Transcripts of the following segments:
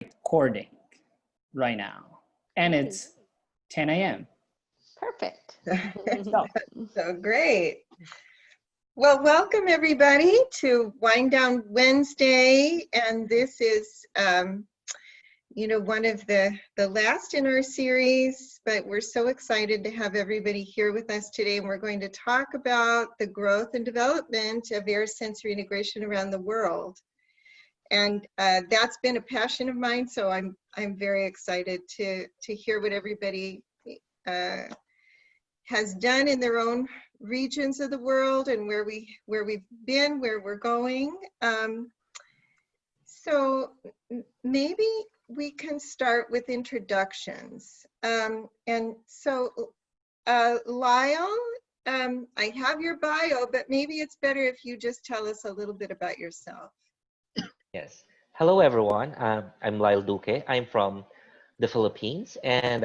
recording right now, and it's 10 a.m. Perfect. So great. Well, welcome everybody to Wind Down Wednesday, and this is one of the last in our series, but we're so excited to have everybody here with us today, and we're going to talk about the growth and development of Ayres Sensory Integration around the world. And that's been a passion of mine, so I'm very excited to hear what everybody has done in their own regions of the world and where we've been, where we're going. So maybe we can start with introductions. And so Lyle, I have your bio, but maybe it's better if you just tell us a little bit about yourself. Yes. Hello, everyone. I'm Lyle Duque. I'm from the Philippines, and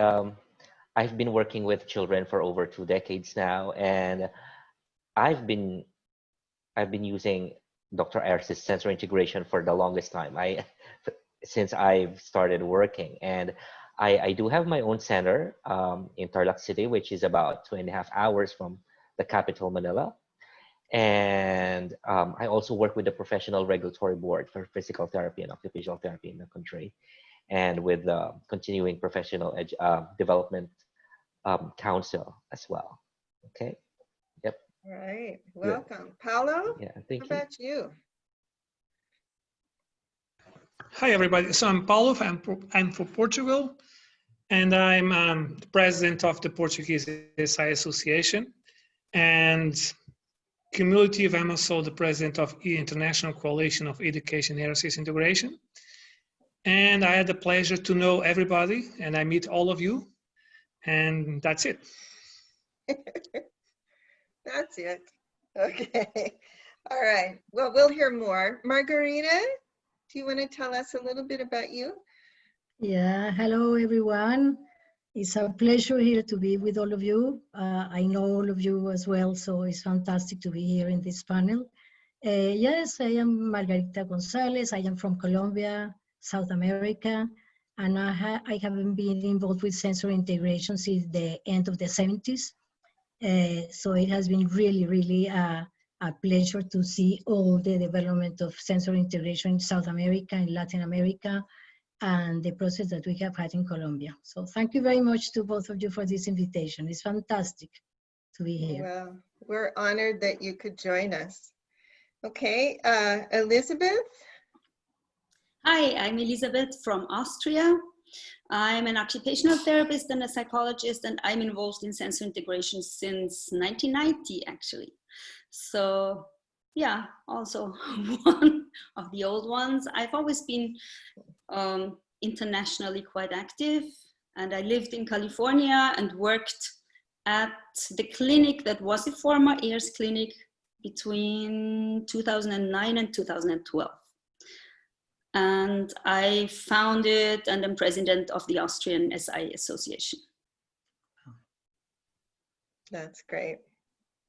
I've been working with children for over 2 decades now, and I've been using Dr. Ayres' sensory integration for the longest time. Since I've started working, and I do have my own center in Tarlac City, which is about 2.5 hours from the capital, Manila. And I also work with the Professional Regulatory Board for Physical Therapy and Occupational Therapy in the country, and with the Continuing Professional Development Council as well. Okay. Yep. All right. Welcome. Paulo? Yeah, thank How you. about you? Hi, everybody. So I'm Paulo. I'm from Portugal, and I'm the president of the Portuguese ASI Association. And cumulative, I'm also the president of the International Coalition of Education Ayres Integration. And I had the pleasure to know everybody, and I meet all of you, and that's it. That's it. Okay. All right. Well, we'll hear more. Margarita, do you want to tell us a little bit about you? Yeah, hello everyone. It's a pleasure here to be with all of you. I know all of you as well, so it's fantastic to be here in this panel. Yes, I am Margarita Gonzalez. I am from Colombia, South America, and I have been involved with sensory integration since the end of the 70s. So it has been really a pleasure to see all the development of sensory integration in South America and Latin America, and the process that we have had in Colombia. So thank you very much to both of you for this invitation. It's fantastic to be here. Well, we're honored that you could join us. Okay, Elizabeth? Hi, I'm Elizabeth from Austria. I'm an occupational therapist and a psychologist, and I'm involved in sensory integration since 1990, actually. So yeah, also one of the old ones. I've always been internationally quite active, and I lived in California and worked at the clinic that was the former Ayres clinic between 2009 and 2012. And I founded and am president of the Austrian ASI Association. That's great.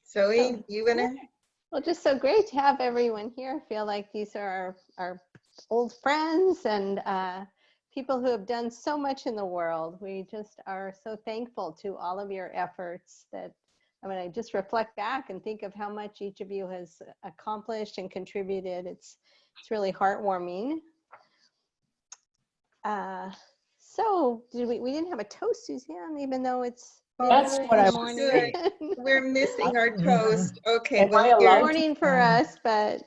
Zoe, you wanna? Well, just so great to have everyone here. I feel like these are our old friends and people who have done so much in the world. We just are so thankful to all of your efforts that, I mean, I just reflect back and think of how much each of you has accomplished and contributed. It's really heartwarming. So we didn't have a toast, Suzanne, even though it's That's what I was morning. We're missing our toast. Okay, Am I well, allowed Morning for us, but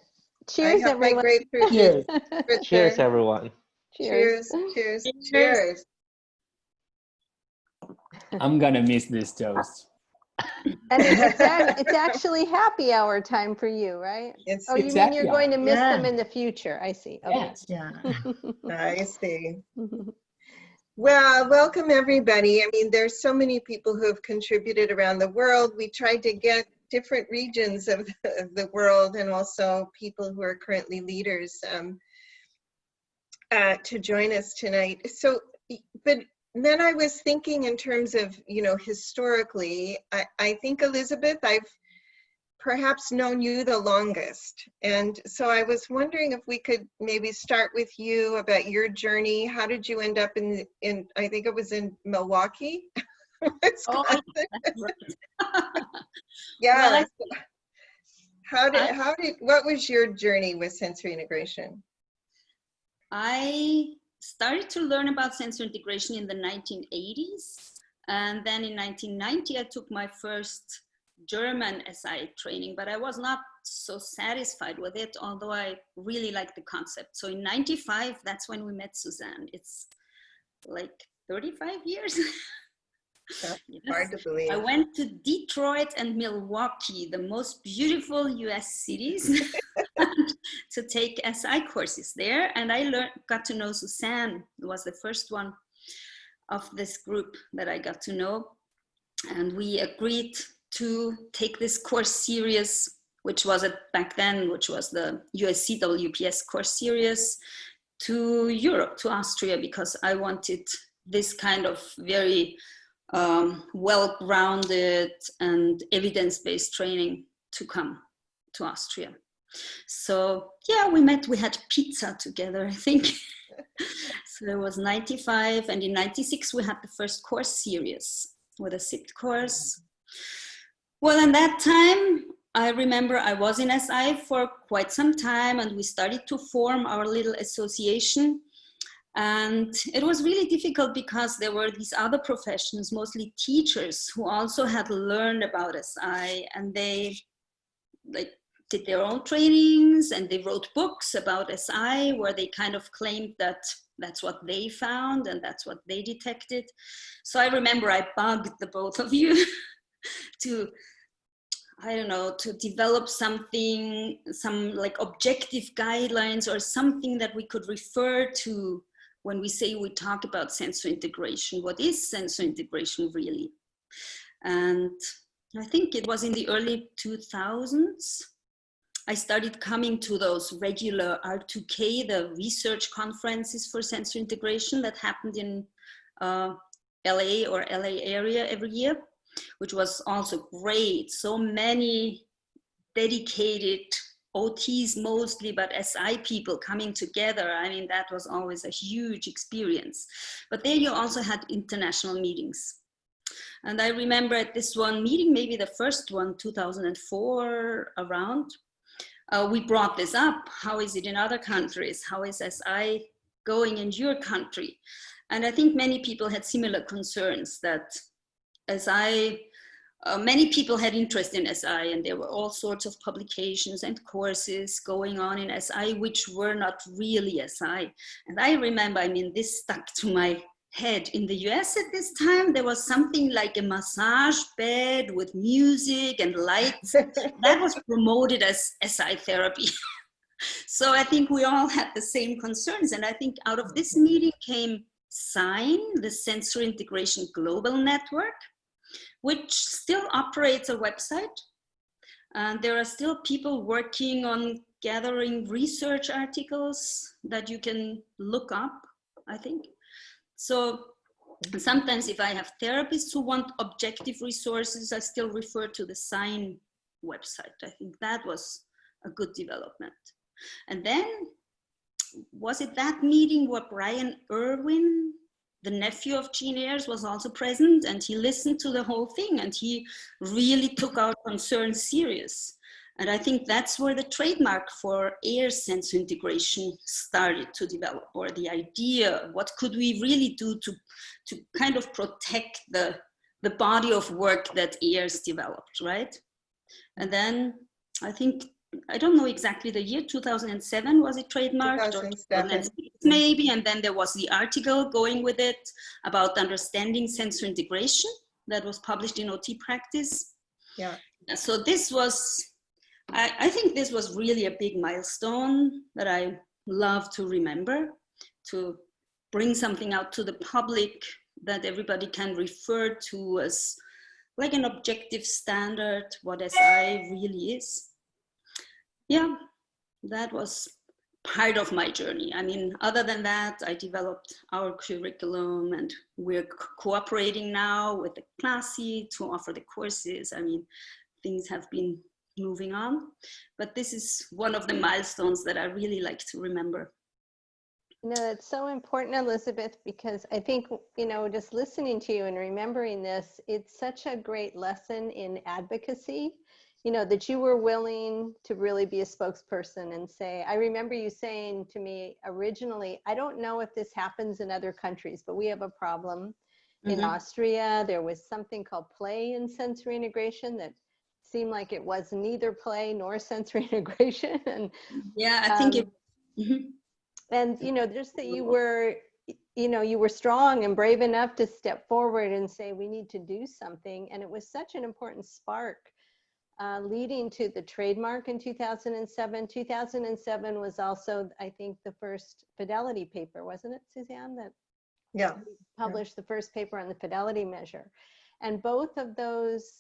cheers, I have my everyone. grapefruit Cheers. juice. Cheers, everyone. Cheers, cheers, cheers. I'm gonna miss this toast. And it's actually happy hour time for you, right? It's, Oh, you mean Exactly. you're going to miss Yeah. them in the future? I see. Okay. Yes. Yeah. I see. Well, welcome everybody. I mean, there's so many people who have contributed around the world. We tried to get different regions of the world and also people who are currently leaders to join us tonight. So, but then I was thinking in terms of, historically, I think, Elizabeth, perhaps known you the longest. And so I was wondering if we could maybe start with you about your journey. How did you end up in I think it was in Milwaukee, Wisconsin? Yeah. Well, What was your journey with sensory integration? I started to learn about sensory integration in the 1980s. And then in 1990, I took my first German SI training, but I was not so satisfied with it, although I really liked the concept. So in 95, that's when we met Suzanne. It's like 35 years. That's Yes. hard to believe. I went to Detroit and Milwaukee, the most beautiful US cities, to take SI courses there. And I got to know Suzanne, who was the first one of this group that I got to know. And we agreed to take this course series, which was back then, which was the USCWPS course series, to Europe, to Austria, because I wanted this kind of very well-grounded and evidence-based training to come to Austria. So yeah, we met, we had pizza together, I think. So it was 95, and in 96 we had the first course series with a SIPT course. Well, in that time, I remember I was in SI for quite some time, and we started to form our little association. And it was really difficult because there were these other professions, mostly teachers, who also had learned about SI, and they did their own trainings and they wrote books about SI where they kind of claimed that that's what they found and that's what they detected. So I remember I bugged the both of you to, I don't know, to develop something, some like objective guidelines or something that we could refer to when we say we talk about sensory integration. What is sensory integration really? And I think it was in the early 2000s. I started coming to those regular R2K, the research conferences for sensory integration that happened in LA or LA area every year, which was also great. So many dedicated OTs mostly, but SI people coming together. I mean, that was always a huge experience. But there you also had international meetings. And I remember at this one meeting, maybe the first one, 2004 around, we brought this up. How is it in other countries? How is SI going in your country? And I think many people had similar concerns that SI, many people had interest in SI, and there were all sorts of publications and courses going on in SI, which were not really SI. And I remember, I mean, this stuck to my head. In the US at this time, there was something like a massage bed with music and lights that was promoted as SI therapy. So I think we all had the same concerns. And I think out of this meeting came SIGN, the Sensory Integration Global Network, which still operates a website. And there are still people working on gathering research articles that you can look up, I think. So sometimes if I have therapists who want objective resources, I still refer to the SIGN website. I think that was a good development. And then, was it that meeting where Brian Irwin, the nephew of Jean Ayres, was also present, and he listened to the whole thing and he really took our concerns serious. And I think that's where the trademark for Ayres sensory integration started to develop, or the idea, what could we really do to kind of protect the body of work that Ayres developed, right? And then I think, I don't know exactly the year, 2007 was it trademarked? 2007. Maybe, and then there was the article going with it about understanding sensory integration that was published in OT Practice. Yeah. So this was, I think this was really a big milestone that I love to remember, to bring something out to the public that everybody can refer to as like an objective standard, what SI really is. Yeah, that was part of my journey. I mean, other than that, I developed our curriculum, and we're cooperating now with the CLASI to offer the courses. I mean, things have been moving on. But this is one of the milestones that I really like to remember. No, it's so important, Elizabeth, because I think, you know, just listening to you and remembering this, it's such a great lesson in advocacy, you know, that you were willing to really be a spokesperson and say, I remember you saying to me originally, I don't know if this happens in other countries, but we have a problem. In Austria, there was something called play and sensory integration that seemed like it was neither play nor sensory integration. And yeah, I think it. And, you know, just that you were, you know, you were strong and brave enough to step forward and say, we need to do something. And it was such an important spark leading to the trademark in 2007. 2007 was also, I think, the first fidelity paper, wasn't it, Suzanne? That published the first paper on the fidelity measure. And both of those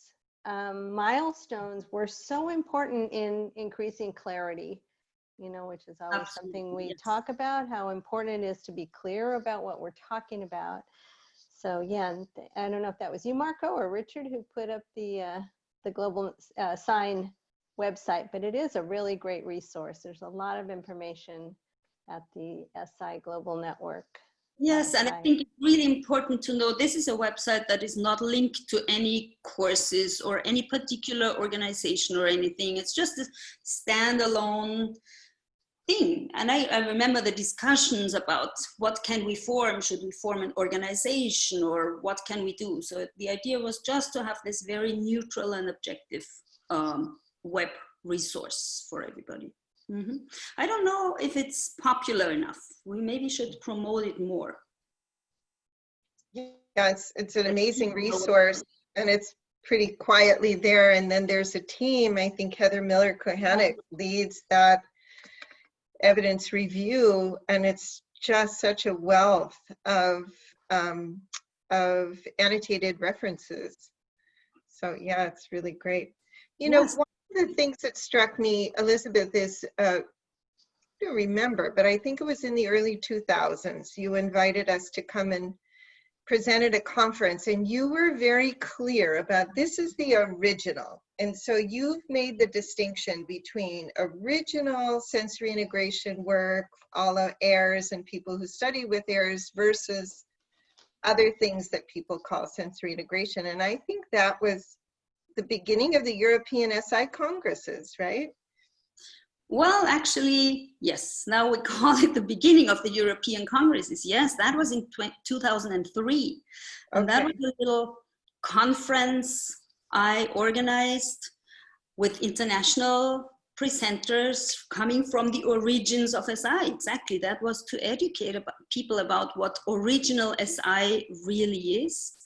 milestones were so important in increasing clarity, you know, which is always something we talk about, how important it is to be clear about what we're talking about. So yeah, I don't know if that was you, Marco, or Richard, who put up the Global Sign website, but it is a really great resource. There's a lot of information at the SI Global Network. Yes, and I think it's really important to know this is a website that is not linked to any courses or any particular organization or anything. It's just a standalone thing. And I remember the discussions about what can we form? Should we form an organization, or what can we do? So the idea was just to have this very neutral and objective web resource for everybody. I don't know if it's popular enough. We maybe should promote it more. Yeah, it's an amazing resource, and it's pretty quietly there. And then there's a team, I think Heather Miller-Kohanek leads that evidence review, and it's just such a wealth of annotated references. So yeah, it's really great. You know, one of the things that struck me, Elizabeth, is I don't remember, but I think it was in the early 2000s, you invited us to come and present at a conference, and you were very clear about this is the original. And so you've made the distinction between original sensory integration work, a la Ayres and people who study with Ayres, versus other things that people call sensory integration. And I think that was the beginning of the European SI Congresses, right? Well, actually, yes. Now we call it the beginning of the European Congresses. Yes, that was in 2003. And that was a little conference I organized with international presenters coming from the origins of SI. Exactly, that was to educate people about what original SI really is.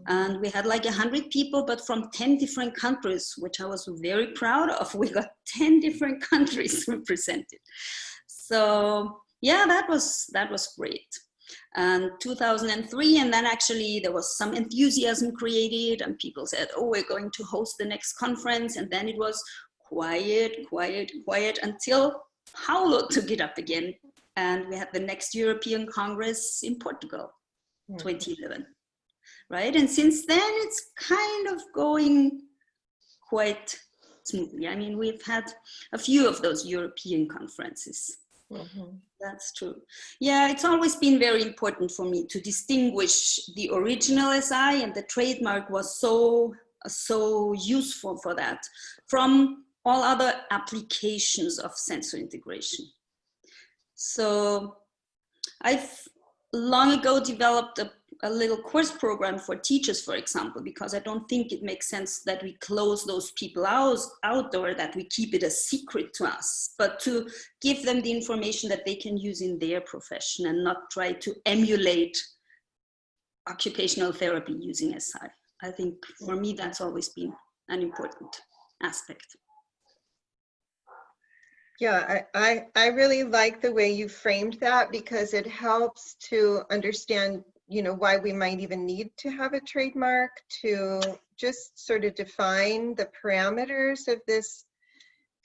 And we had like 100 people, but from 10 different countries, which I was very proud of. We got 10 different countries represented. So yeah, that was great. And 2003, and then actually there was some enthusiasm created, and people said, oh, we're going to host the next conference. And then it was quiet until Paulo took it up again. And we had the next European Congress in Portugal, 2011. Right, and since then it's kind of going quite smoothly. I mean, we've had a few of those European conferences. That's true. Yeah, it's always been very important for me to distinguish the original SI, and the trademark was so useful for that, from all other applications of sensory integration. So I've long ago developed a little course program for teachers, for example, because I don't think it makes sense that we close those people out or that we keep it a secret to us, but to give them the information that they can use in their profession and not try to emulate occupational therapy using SI. I think for me, that's always been an important aspect. Yeah, I really like the way you framed that, because it helps to understand, you know, why we might even need to have a trademark, to just sort of define the parameters of this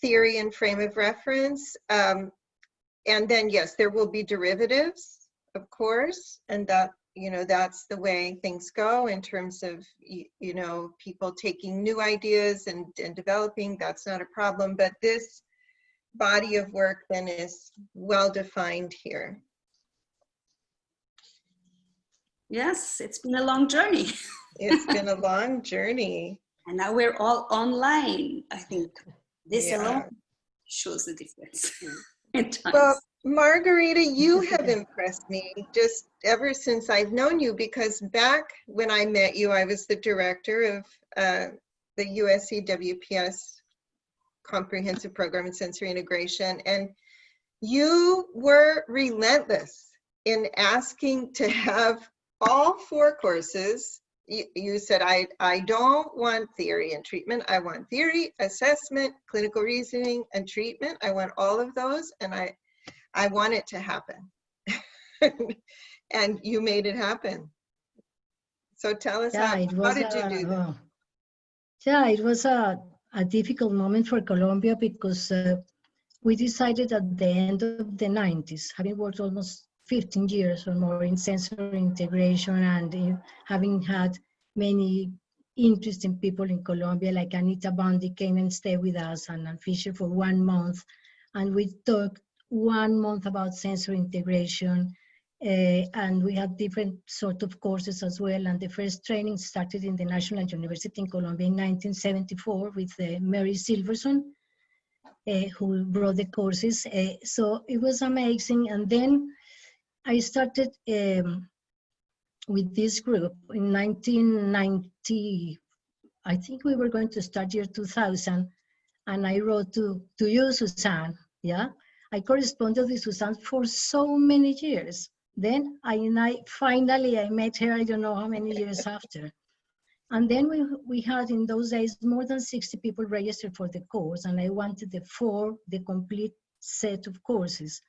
theory and frame of reference. And then, yes, there will be derivatives, of course, and that you know, that's the way things go in terms of, you know, people taking new ideas and developing. That's not a problem. But this body of work then is well defined here. Yes, it's been a long journey. It's been a long journey. And now we're all online. I think this Yeah. alone shows the difference in times. Well, Margarita, you have impressed me just ever since I've known you, because back when I met you, I was the director of the USC WPS Comprehensive Program in Sensory Integration, and you were relentless in asking to have all 4 courses. You said, I don't want theory and treatment. I want theory, assessment, clinical reasoning, and treatment. I want all of those, and I want it to happen. And you made it happen. So tell us, how did you do that? Yeah, it was a difficult moment for Colombia, because we decided at the end of the 90s, having worked almost 15 years or more in sensory integration, and having had many interesting people in Colombia, like Anita Bondi came and stayed with us, and Fisher for 1 month. And we talked 1 month about sensory integration, and we had different sort of courses as well. And the first training started in the National University in Colombia in 1974 with Mary Silverson, who brought the courses. So it was amazing. And then I started with this group in 1990. I think we were going to start year 2000. And I wrote to you, Suzanne, yeah? I corresponded with Suzanne for so many years. Then I finally met her, I don't know how many years after. And then we had in those days more than 60 people registered for the course, and I wanted the complete set of courses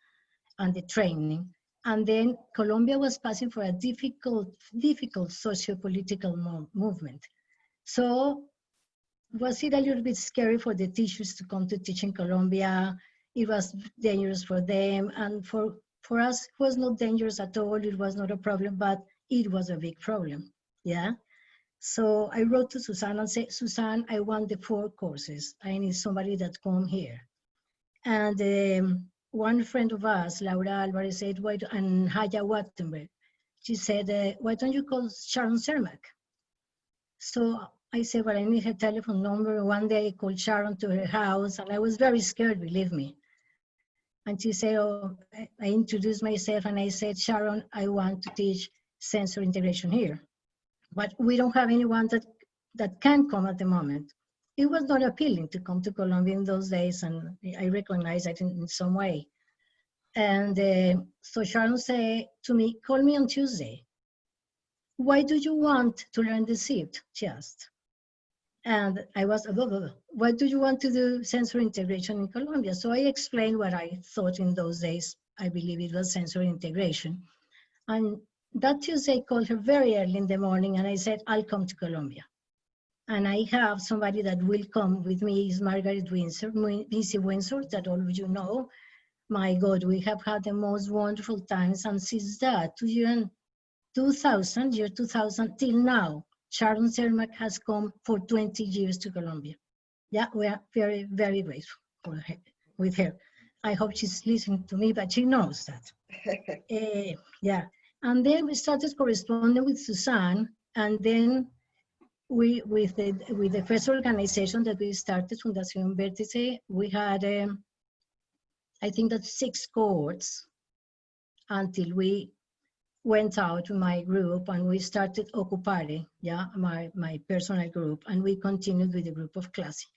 and the training. And then Colombia was passing for a difficult socio-political movement. So was it a little bit scary for the teachers to come to teach in Colombia? It was dangerous for them, and for us, it was not dangerous at all. It was not a problem, but it was a big problem, yeah? So I wrote to Suzanne and said, Suzanne, I want the 4 courses. I need somebody that come here. And one friend of us, Laura Alvarez, said, and Haya Wattenberg, she said, why don't you call Sharon Cermak? So I said, well, I need her telephone number. One day I called Sharon to her house, and I was very scared, believe me. And she said, oh, I introduced myself, and I said, Sharon, I want to teach sensory integration here. But we don't have anyone that can come at the moment. It was not appealing to come to Colombia in those days, and I recognize that in some way. And so Sharon said to me, call me on Tuesday. Why do you want to learn the SIFT? She asked. And I was, why do you want to do sensory integration in Colombia? So I explained what I thought in those days. I believe it was sensory integration. And that Tuesday I called her very early in the morning, and I said, I'll come to Colombia. And I have somebody that will come with me, is Margaret Windsor, Missy Windsor, that all of you know. My God, we have had the most wonderful times. And since that, year 2000 till now, Sharon Cermak has come for 20 years to Colombia. Yeah, we are very, very grateful for her, with her. I hope she's listening to me, but she knows that. Yeah, and then we started corresponding with Suzanne, and then we, with the first organization that we started, Fundación Vértice, we had, I think that 6 cohorts until we went out to my group and we started Occupare, yeah, my personal group, and we continued with the group of Classy.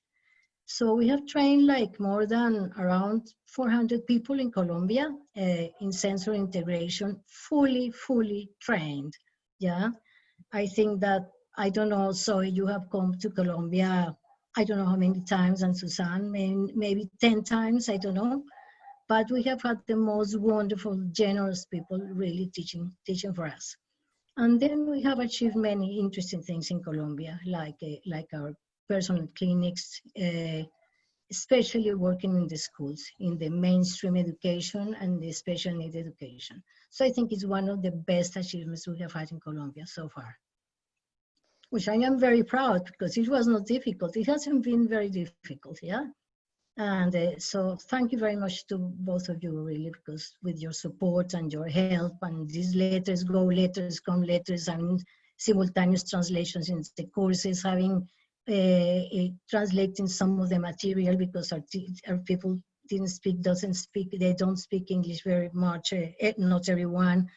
So we have trained like more than around 400 people in Colombia in sensory integration, fully trained, yeah. I think that, I don't know, so you have come to Colombia, I don't know how many times, and Suzanne, maybe 10 times, I don't know. But we have had the most wonderful, generous people really teaching for us. And then we have achieved many interesting things in Colombia, like our personal clinics, especially working in the schools, in the mainstream education and the special need education. So I think it's one of the best achievements we have had in Colombia so far, which I am very proud because it was not difficult. It hasn't been very difficult, yeah? And so thank you very much to both of you, really, because with your support and your help, and these letters go, letters come, letters, and simultaneous translations in the courses, having translating some of the material because our people they don't speak English very much, not everyone,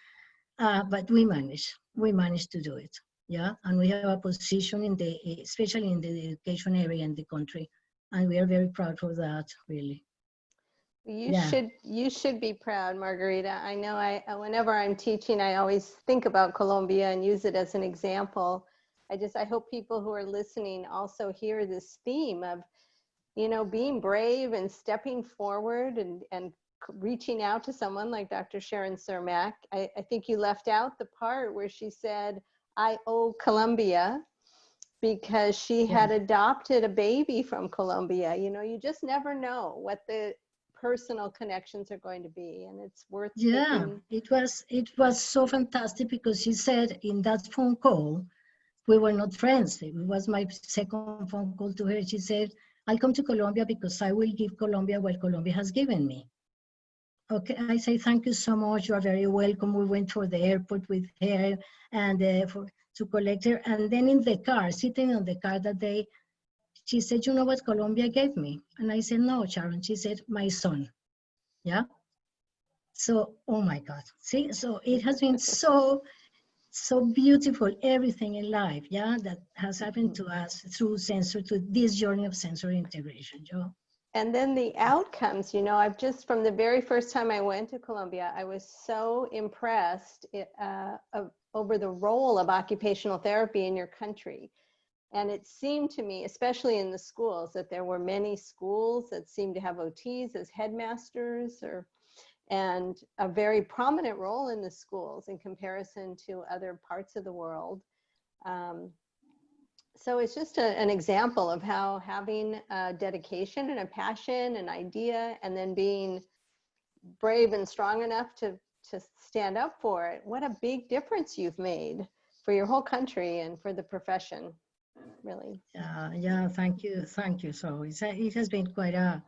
but we managed to do it, yeah? And we have a position in the, especially in the education area in the country, and we are very proud for that, really. You should be proud, Margarita. I know whenever I'm teaching, I always think about Colombia and use it as an example. I hope people who are listening also hear this theme of, you know, being brave and stepping forward and reaching out to someone like Dr. Sharon Cermak. I think you left out the part where she said, I owe Colombia, because she had adopted a baby from Colombia. You know, you just never know what the personal connections are going to be, and it's worth taking. It was so fantastic because she said in that phone call, we were not friends. It was my second phone call to her. She said, I'll come to Colombia because I will give Colombia what Colombia has given me. Okay, I say, thank you so much. You are very welcome. We went for the airport with her and to collect her. And then in the car, sitting on the car that day, she said, you know what Colombia gave me? And I said, no, Sharon. She said, my son. Yeah. So, oh my God. See, so it has been so beautiful, everything in life, yeah, that has happened to us through this journey of sensory integration, Joe. And then the outcomes, you know, I've just, from the very first time I went to Colombia, I was so impressed over the role of occupational therapy in your country. And it seemed to me, especially in the schools, that there were many schools that seemed to have OTs as headmasters, and a very prominent role in the schools in comparison to other parts of the world. So it's just an example of how having a dedication and a passion, an idea, and then being brave and strong enough to stand up for it. What a big difference you've made for your whole country and for the profession, really. Yeah, thank you. So it has been quite a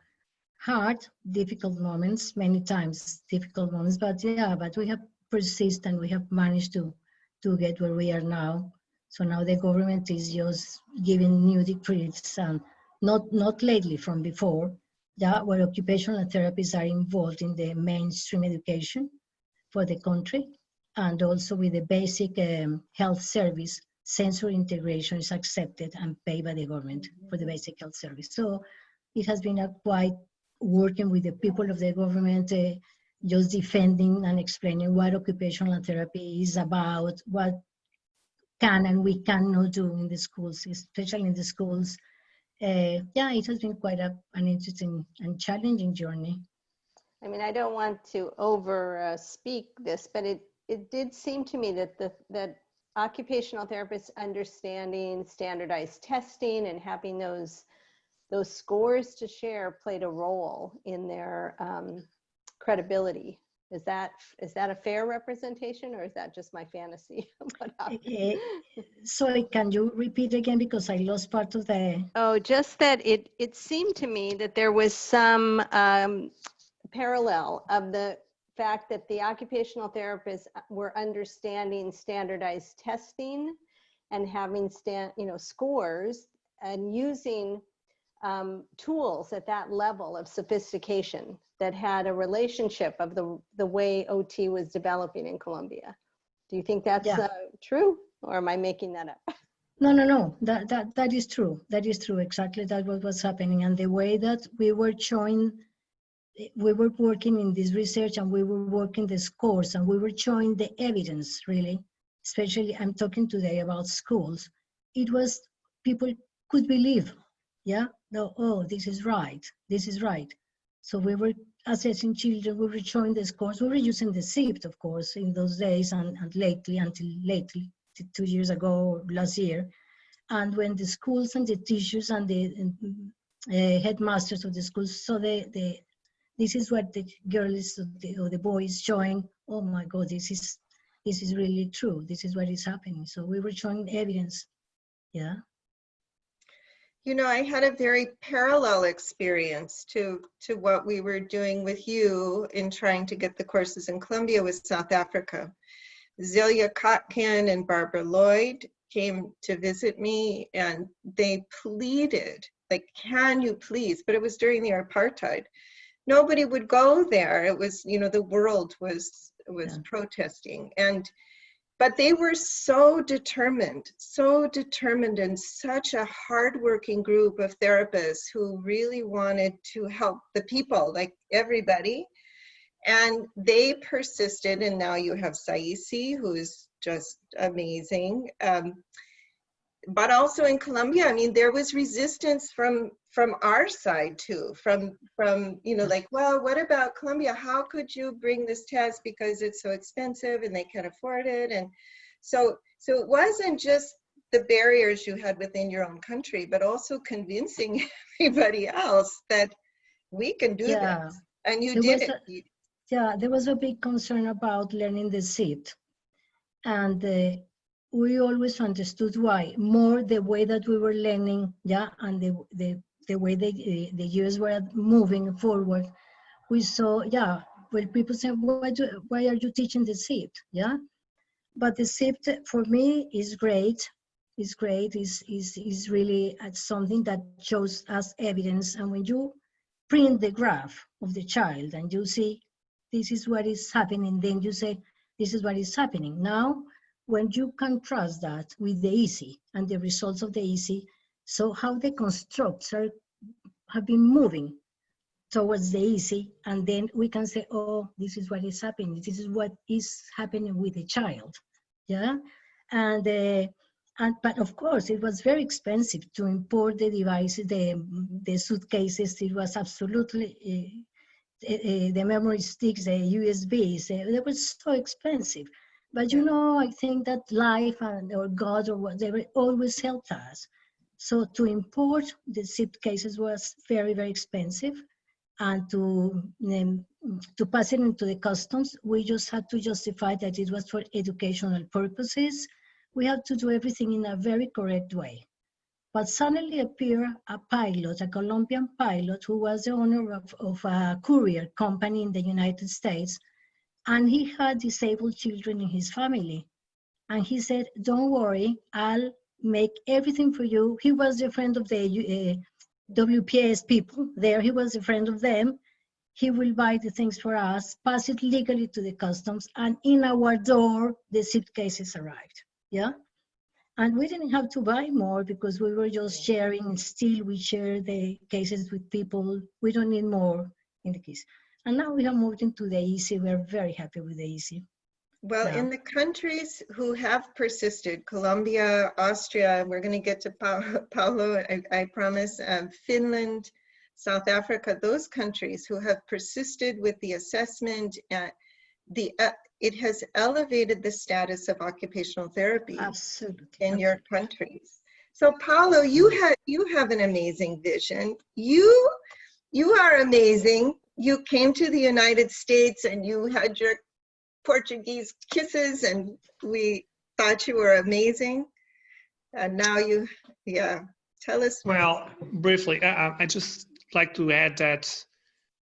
hard, difficult moments, many times difficult moments, but yeah, but we have persisted and we have managed to get where we are now. So now the government is just giving new decrees, and not lately, from before, yeah, where occupational therapists are involved in the mainstream education for the country, and also with the basic health service, sensory integration is accepted and paid by the government for the basic health service. So it has been a quite working with the people of the government, just defending and explaining what occupational therapy is about, what can and we cannot do in the schools, especially in the schools. Yeah, it has been quite an interesting and challenging journey. I mean, I don't want to over speak this, but it did seem to me that that occupational therapists understanding standardized testing and having those scores to share played a role in their credibility. Is that a fair representation, or is that just my fantasy? Sorry, can you repeat again, because I lost part of the... Oh, just that it seemed to me that there was some parallel of the fact that the occupational therapists were understanding standardized testing and having scores and using tools at that level of sophistication that had a relationship of the way OT was developing in Colombia. Do you think that's true, or am I making that up? No. That is true. That is true. Exactly, that was what's happening. And the way that we were working in this research, and we were working the scores, and we were showing the evidence, really. Especially, I'm talking today about schools. It was, people could believe, yeah, no, oh, this is right. So we were assessing children, we were showing the scores, we were using the SIPT, of course, in those days, and lately, 2 years ago, last year. And when the schools and the teachers and the headmasters of the schools. So this is what the girls or the boys showing. Oh my God, this is really true. This is what is happening. So we were showing evidence. Yeah. You know, I had a very parallel experience to what we were doing with you in trying to get the courses in Colombia with South Africa. Zelia Kotkin and Barbara Lloyd came to visit me, and they pleaded, like, can you please? But it was during the apartheid. Nobody would go there. It was, you know, the world was protesting, but they were so determined, and such a hardworking group of therapists who really wanted to help the people, like everybody. And they persisted, and now you have Saisi, who's just amazing. But also in Colombia, I mean, there was resistance from our side too, from you know, like, well, what about Colombia? How could you bring this test because it's so expensive and they can't afford it? And so it wasn't just the barriers you had within your own country, but also convincing everybody else that we can do this. And you did it. There was a big concern about learning the SIT. And we always understood why. More the way that we were learning, and the way the years were moving forward. We saw, well, people say, why are you teaching the SIT? But the SIT for me is great. It's great. Is really something that shows us evidence. And when you print the graph of the child and you see this is what is happening, then you say this is what is happening. Now, when you contrast that with the EASY and the results of the EASY, so how the constructs have been moving towards the EASY, and then we can say, oh, this is what is happening. This is what is happening with the child, but of course, it was very expensive to import the devices, the suitcases. It was absolutely, the memory sticks, the USBs, they were so expensive. But you know, I think that life or God or whatever always helped us. So to import the SIP cases was very, very expensive. And to pass it into the customs, we just had to justify that it was for educational purposes. We had to do everything in a very correct way. But suddenly appeared a pilot, a Colombian pilot, who was the owner of a courier company in the United States. And he had disabled children in his family. And he said, don't worry, I'll make everything for you. He was a friend of the WPS people there. He was a friend of them. He will buy the things for us, pass it legally to the customs, and in our door, the suitcases arrived. And we didn't have to buy more because we were just sharing. Still, we share the cases with people. We don't need more in the case. And now we have moved into the EASY. We're very happy with the EASY. Well, in the countries who have persisted, Colombia, Austria, we're going to get to Paulo, I promise, Finland, South Africa, those countries who have persisted with the assessment, it has elevated the status of occupational therapy in your countries. So Paulo, you have an amazing vision. You are amazing. You came to the United States and you had your Portuguese kisses and we thought you were amazing. And now tell us. Well, briefly, I just like to add that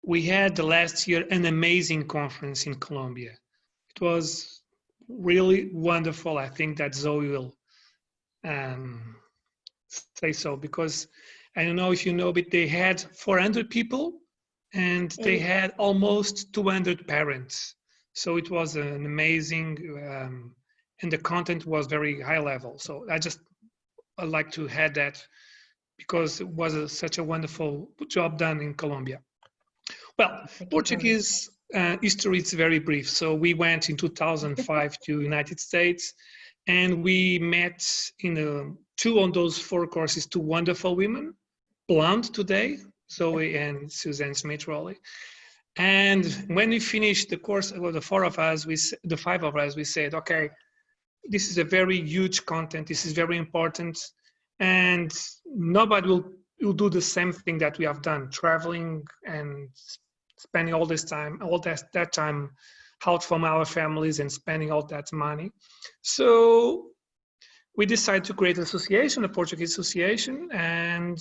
we had the last year an amazing conference in Colombia. It was really wonderful. I think that Zoe will say so, because I don't know if you know, but they had 400 people and they had almost 200 parents. So it was an amazing, and the content was very high level. So I'd like to add that because it was such a wonderful job done in Colombia. Well, Portuguese history is very brief. So we went in 2005 to United States, and we met in 2 on those 4 courses, 2 wonderful women, blonde today, Zoe and Suzanne Smith-Rowley. And when we finished the course, well, the 5 of us, we said, okay, this is a very huge content. This is very important, and nobody will you do the same thing that we have done, traveling and spending all this time, all that time out from our families and spending all that money. So we decided to create an association, a Portuguese association, and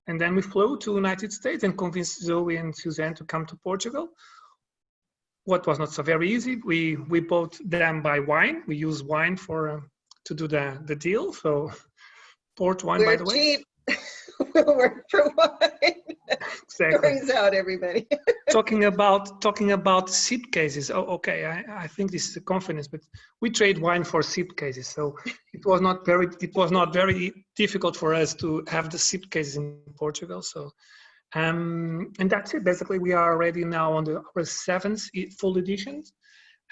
then we flew to the United States and convinced Zoe and Suzanne to come to Portugal. What was not so very easy, we bought them by wine. We use wine for to do the deal. So port wine, by the way. We're cheap. We'll work for wine. Exactly. Stories out, everybody. talking about SIP cases. Oh, okay. I think this is a confidence, but we trade wine for SIP cases. So it was not very difficult for us to have the SIP cases in Portugal. So and that's it. Basically, we are already now on our 7th full editions,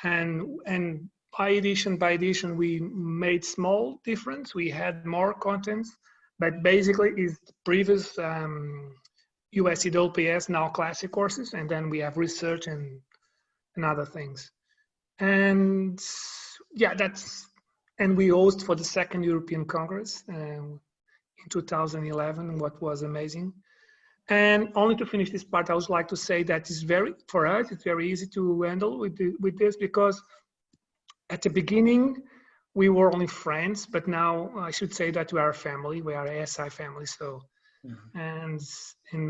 and by edition we made small difference. We had more contents, but basically is the previous USCWPS, now classic courses, and then we have research and other things. And yeah, and we host for the 2nd European Congress in 2011, what was amazing. And only to finish this part, I would like to say that for us, it's very easy to handle with this, because at the beginning, we were only friends, but now I should say that we are a family. We are ASI family. So, and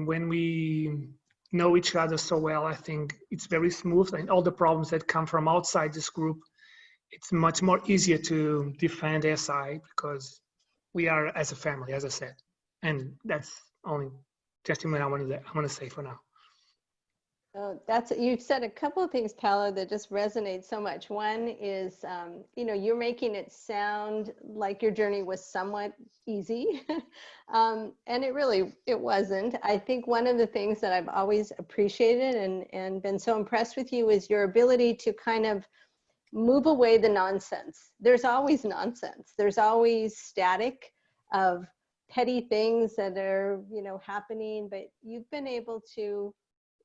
when we know each other so well, I think it's very smooth, and all the problems that come from outside this group, it's much more easier to defend ASI because we are as a family, as I said. And that's only testimony I want to say for now. You've said a couple of things, Paolo, that just resonate so much. One is, you're making it sound like your journey was somewhat easy, and it wasn't. I think one of the things that I've always appreciated and been so impressed with you is your ability to kind of move away the nonsense. There's always nonsense. There's always static of petty things that are, happening, but you've been able to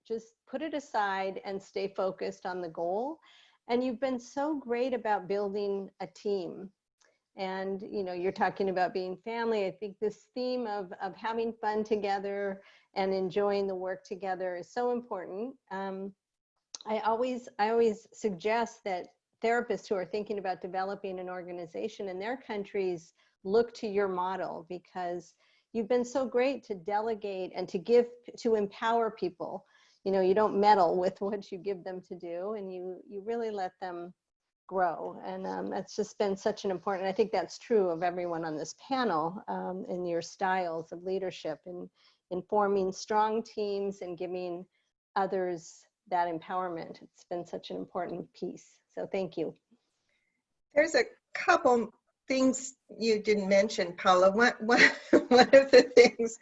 just put it aside and stay focused on the goal. And you've been so great about building a team. And, you're talking about being family. I think this theme of having fun together and enjoying the work together is so important. I always suggest that therapists who are thinking about developing an organization in their countries look to your model, because you've been so great to delegate and to empower people. You don't meddle with what you give them to do, and you really let them grow. And that's just been such an important, I think that's true of everyone on this panel, in your styles of leadership and in forming strong teams and giving others that empowerment. It's been such an important piece. So thank you. There's a couple things you didn't mention, Paula. One of the things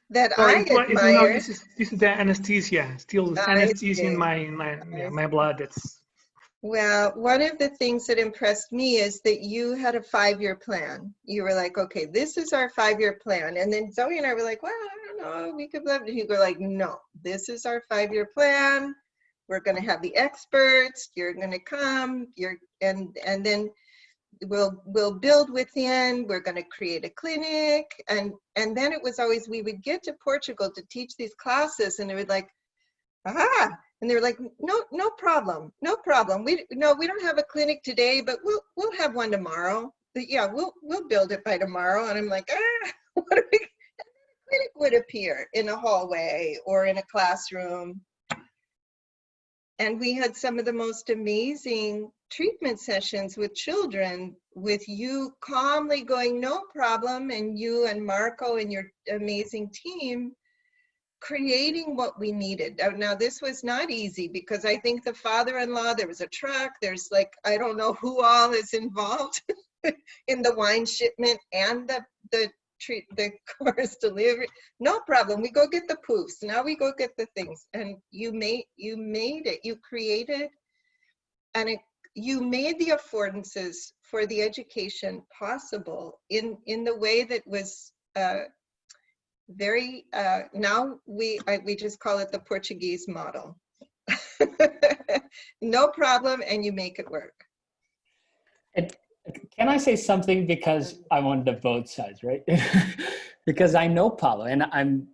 that I admire. This is the anesthesia. Still anesthesia in my blood. It's. Well, one of the things that impressed me is that you had a 5-year plan. You were like, okay, this is our 5-year plan. And then Zoe and I were like, well, I don't know, we could love it. You were like, no, this is our 5-year plan. We're going to have the experts. You're going to come. And then we'll build within. We're going to create a clinic. And then it was always, we would get to Portugal to teach these classes, and they would like, and they were like, no problem. We don't have a clinic today, but we'll have one tomorrow. But yeah, we'll build it by tomorrow. And I'm like, what are we? A clinic would appear in a hallway or in a classroom. And we had some of the most amazing treatment sessions with children, with you calmly going, no problem, and you and Marco and your amazing team creating what we needed. Now, this was not easy, because I think the father-in-law, there was a truck, there's like, I don't know who all is involved in the wine shipment and the course delivery. No problem, we go get the poofs. Now we go get the things. And you made it, you created, and you made the affordances for the education possible in the way that was very, now we just call it the Portuguese model. No problem, and you make it work. Can I say something, because I'm on the both sides, right? because I know Paulo, and I'm,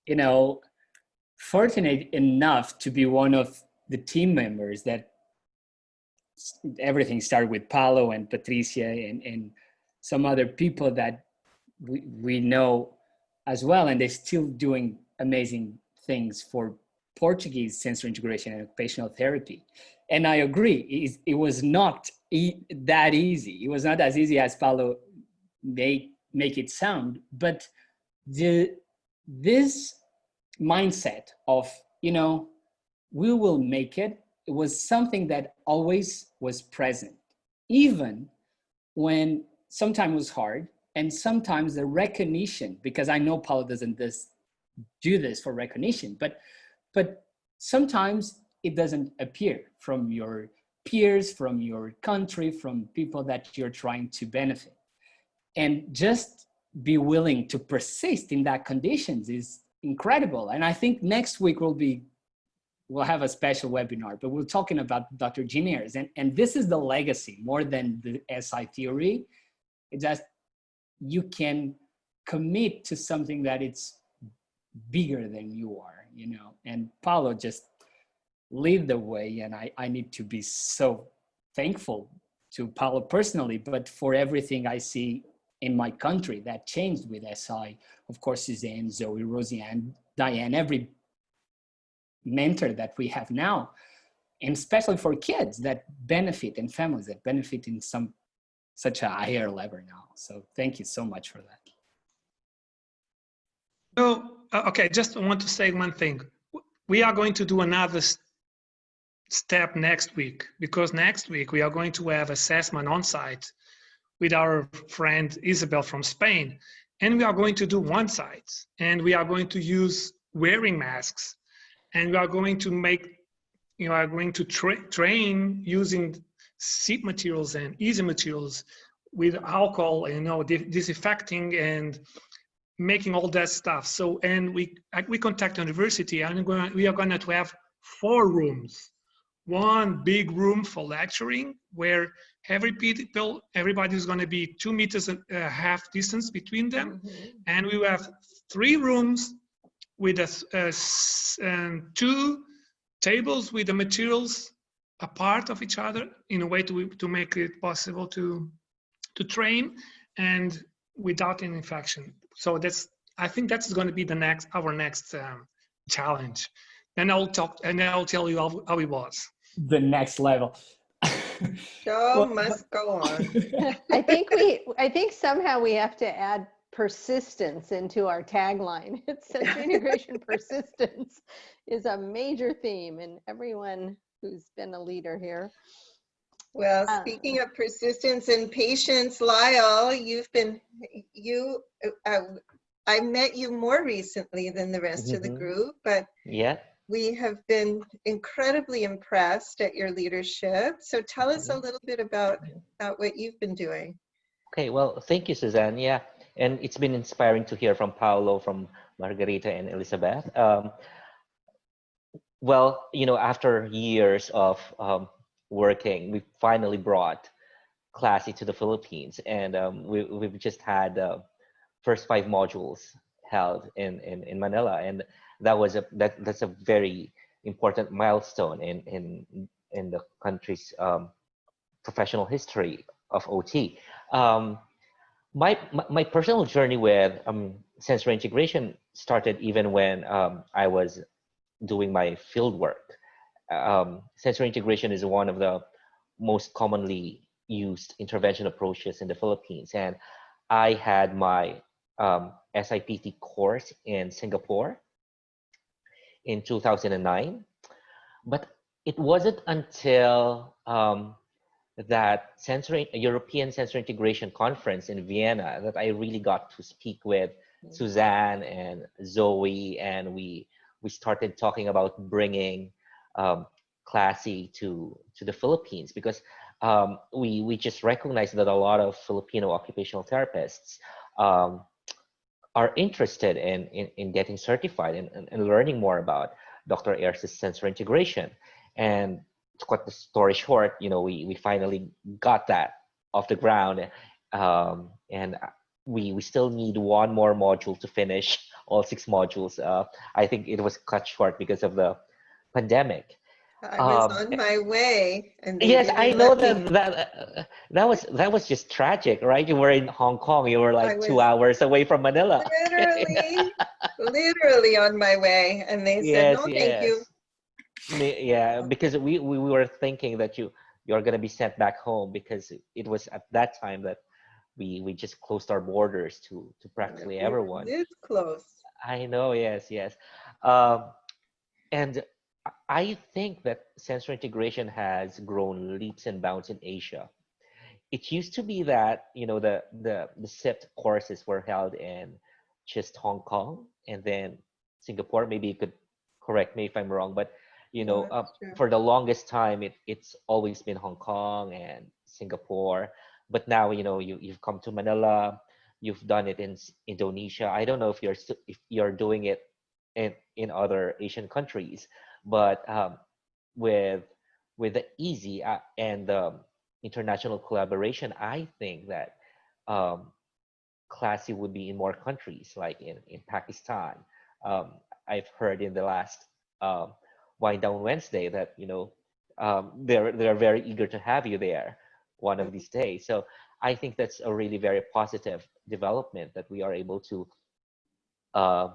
you know, fortunate enough to be one of the team members that everything started with Paulo and Patricia and some other people that we know as well, and they're still doing amazing things for Portuguese sensory integration and occupational therapy. And I agree, it was not that easy. It was not as easy as Paulo make it sound, but this mindset of, you know, we will make it, it was something that always was present, even when sometimes it was hard, and sometimes the recognition, because I know Paulo doesn't do this for recognition, but sometimes it doesn't appear from your peers, from your country, from people that you're trying to benefit. And just be willing to persist in that conditions is incredible. And I think next week we'll have a special webinar, but we're talking about Dr. Jean Ayres, and this is the legacy more than the SI theory. It's just you can commit to something that it's bigger than you are, you know. And Paulo just lead the way, and I need to be so thankful to Paulo personally, but for everything I see in my country that changed with SI. Of course, Suzanne, Zoe, Rosianne, Diane, every mentor that we have now, and especially for kids that benefit and families that benefit in such a higher level now. So thank you so much for that. So, okay, just want to say one thing. We are going to do another step next week, because next week we are going to have assessment on site with our friend Isabel from Spain. And we are going to do one site, and we are going to use wearing masks, and we are going to make, you are going to train using seat materials and easy materials with alcohol and, you know, disinfecting and making all that stuff. So, and we contact the university, and we are going to have 4 rooms. One big room for lecturing, where everybody's going to be 2.5 meters distance between them. Mm-hmm. And we will have 3 rooms with 2 tables with the materials apart of each other, in a way to make it possible to train and without an infection. So I think that's going to be our next challenge. And I'll tell you how it was. The next level. Show must go on. I think somehow we have to add persistence into our tagline. It's sensory integration. Persistence is a major theme, and everyone who's been a leader here. Well, speaking of persistence and patience, Lyle, I met you more recently than the rest of the group, but Yeah. we have been incredibly impressed at your leadership. So tell us a little bit about what you've been doing. Okay, well, thank you, Suzanne. Yeah, and it's been inspiring to hear from Paulo, from Margarita, and Elizabeth. Well, you know, after years of working, we finally brought Classy to the Philippines, and we've just had the first 5 modules held in Manila, and that's a very important milestone in the country's professional history of OT. My personal journey with sensory integration started even when I was doing my field work. Sensory integration is one of the most commonly used intervention approaches in the Philippines, and I had my SIPT course in Singapore in 2009, but it wasn't until that European Sensory Integration Conference in Vienna that I really got to speak with Suzanne and Zoe, and we started talking about bringing Classy to the Philippines, because we just recognized that a lot of Filipino occupational therapists are interested in getting certified and learning more about Dr. Ayres' sensory integration. And to cut the story short, you know, we finally got that off the ground, and we still need one more module to finish all 6 modules. I think it was cut short because of the pandemic. I was on my way, and they Yes, I didn't know let me. that was just tragic, right? You were in Hong Kong. You were I like 2 was hours away from Manila. literally on my way, and they said, Yes, "No, thank you." yes. Yeah, because we were thinking that you're gonna be sent back home because it was at that time that we just closed our borders to practically We were everyone. this close. I know, yes, yes. Um, and I think that sensory integration has grown leaps and bounds in Asia. It used to be that, the SIPT courses were held in just Hong Kong and then Singapore. Maybe you could correct me if I'm wrong, but No, it's true. for the longest time, it's always been Hong Kong and Singapore. But now, you've come to Manila, you've done it in Indonesia. I don't know if you're doing it in other Asian countries, but with the easy and international collaboration, I think that um, classy would be in more countries, like in Pakistan. Um, I've heard in the last um, Wind Down Wednesday that they're very eager to have you there one of these days. So I think that's a really very positive development that we are able to uh,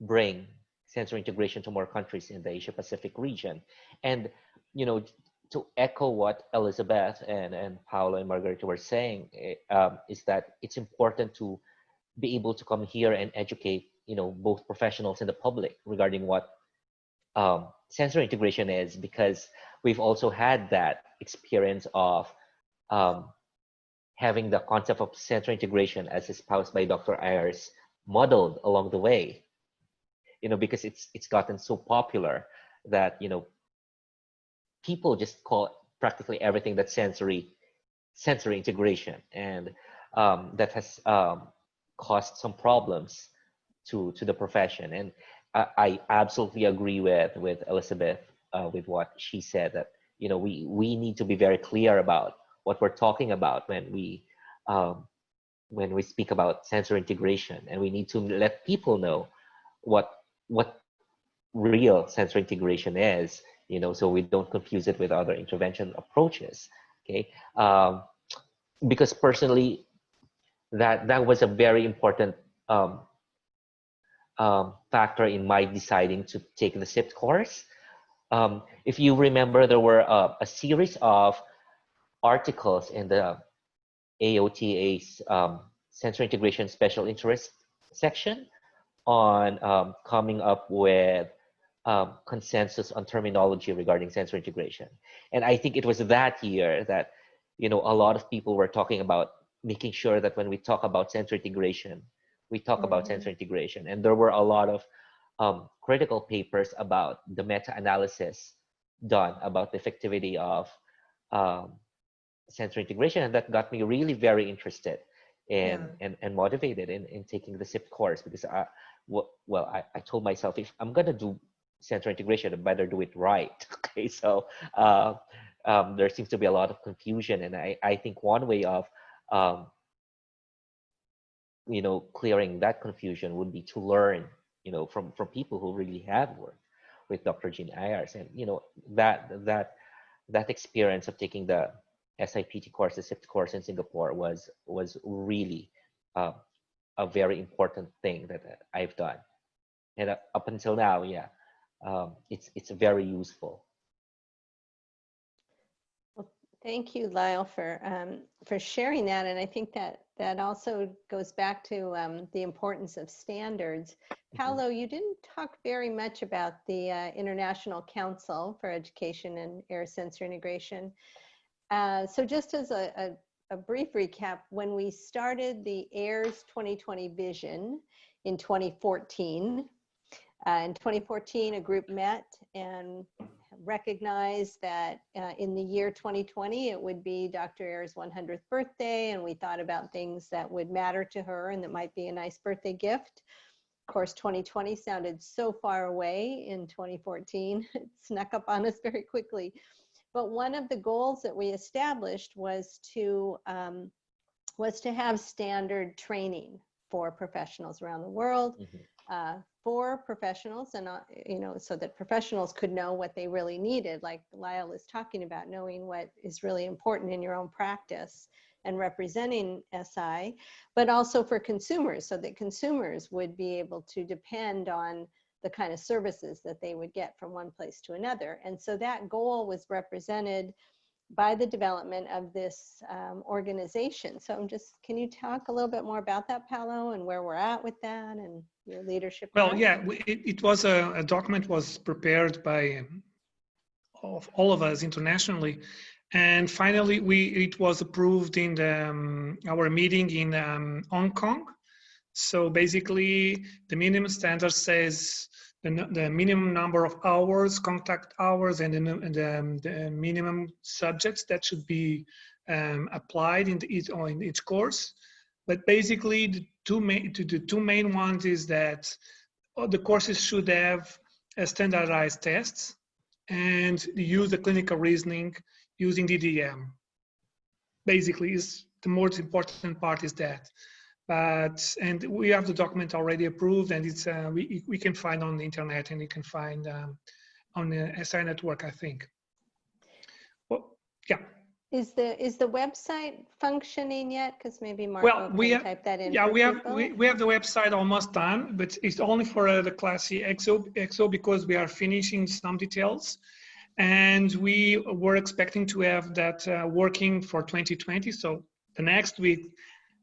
bring sensory integration to more countries in the Asia Pacific region. And, to echo what Elizabeth and Paolo and Margarita were saying, is that it's important to be able to come here and educate, both professionals and the public regarding what sensory integration is, because we've also had that experience of um, having the concept of sensory integration as espoused by Dr. Ayres modeled along the way, because it's gotten so popular that people just call practically everything that's sensory integration, and that has caused some problems to the profession. And I absolutely agree with Elizabeth, with what she said, that we need to be very clear about what we're talking about um, when we speak about sensory integration, and we need to let people know what real sensory integration is, so we don't confuse it with other intervention approaches. Okay. Because personally, that was a very important um, factor in my deciding to take the SIPT course. If you remember, there were a series of articles in the AOTA's sensory integration special interest section on coming up with consensus on terminology regarding sensory integration. And I think it was that year that, a lot of people were talking about making sure that when we talk about sensory integration, we talk about sensory integration. And there were a lot of critical papers about the meta-analysis done about the effectivity of um, sensory integration. And that got me really very interested and motivated in taking the SIP course, because I told myself, if I'm going to do sensory integration, I better do it right. Okay, so there seems to be a lot of confusion, and I think one way of um, clearing that confusion would be to learn, from people who really have worked with Dr. Jean Ayres. And that experience of taking the SIPT course, the SIPT course in Singapore, was really uh, a very important thing that I've done. And up until now, yeah, it's very useful. Well, thank you, Lyle, for sharing that. And I think that also goes back to the importance of standards. Paolo, you didn't talk very much about the International Council for Education and Ayres Sensory Integration. So just as a brief recap, when we started the Ayres 2020 vision in 2014, in 2014, a group met and recognized that in the year 2020, it would be Dr. Ayres' 100th birthday, and we thought about things that would matter to her and that might be a nice birthday gift. Of course, 2020 sounded so far away in 2014. It snuck up on us very quickly. But one of the goals that we established was to was to have standard training for professionals around the world, for professionals, and so that professionals could know what they really needed, like Lyle is talking about, knowing what is really important in your own practice and representing SI, but also for consumers, so that consumers would be able to depend on the kind of services that they would get from one place to another. And so that goal was represented by the development of this organization. So can you talk a little bit more about that, Paolo, and where we're at with that and your leadership? Well, yeah, it was a document was prepared by all of us internationally. And finally, it was approved in our meeting in Hong Kong. So basically, the minimum standard says the minimum number of hours, contact hours, and the minimum subjects that should be applied in each course. But basically, the two main ones is that the courses should have standardized tests and use the clinical reasoning using DDM. Basically, is the most important part is that. And we have the document already approved, and it's we can find on the internet, and you can find on the SI network, I think. Well, yeah. Is the website functioning yet? Because maybe Marco can type that in. Yeah, for we have the website almost done, but it's only for the Class C EXO because we are finishing some details, and we were expecting to have that working for 2020. So the next week,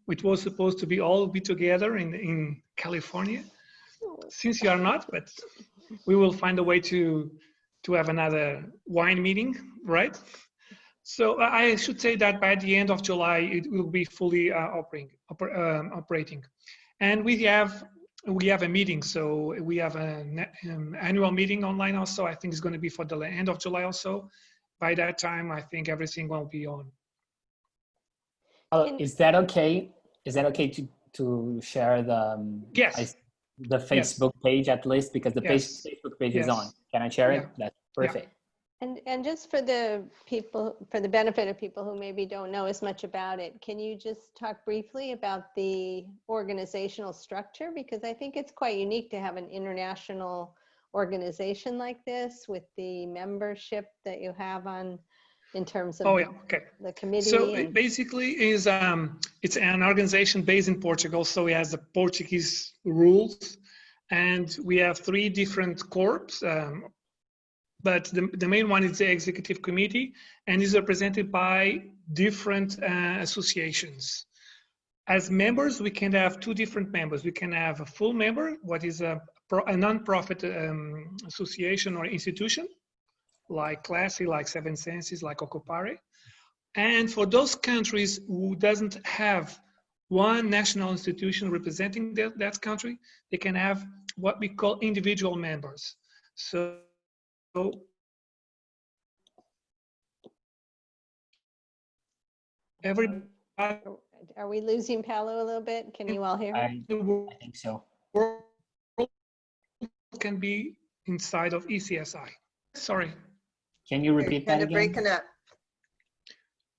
which was supposed to be all together in California, since you are not, but we will find a way to have another wine meeting, right? So I should say that by the end of July, it will be fully operating. And we have a meeting, so we have an annual meeting online also. I think it's going to be for the end of July also. By that time, I think everything will be on. Is that okay? Is that okay to share the yes the Facebook page at least, because the Facebook page is on? Can I share it? That's perfect. And just for the benefit of people who maybe don't know as much about it, can you just talk briefly about the organizational structure? Because I think it's quite unique to have an international organization like this with the membership that you have on, in terms of the committee. So it basically is it's an organization based in Portugal, so it has the Portuguese rules, and we have 3 different corps. But the main one is the executive committee, and is represented by different associations. As members, we can have 2 different members. We can have a full member, what is a non-profit association or institution, like Classy, like Seven Senses, like Occupare. And for those countries who doesn't have one national institution representing that country, they can have what we call individual members. So everybody. Are we losing Paolo a little bit? Can you all hear me? I think so. Can be inside of ECSI. Sorry. Can you repeat that again? Breaking up.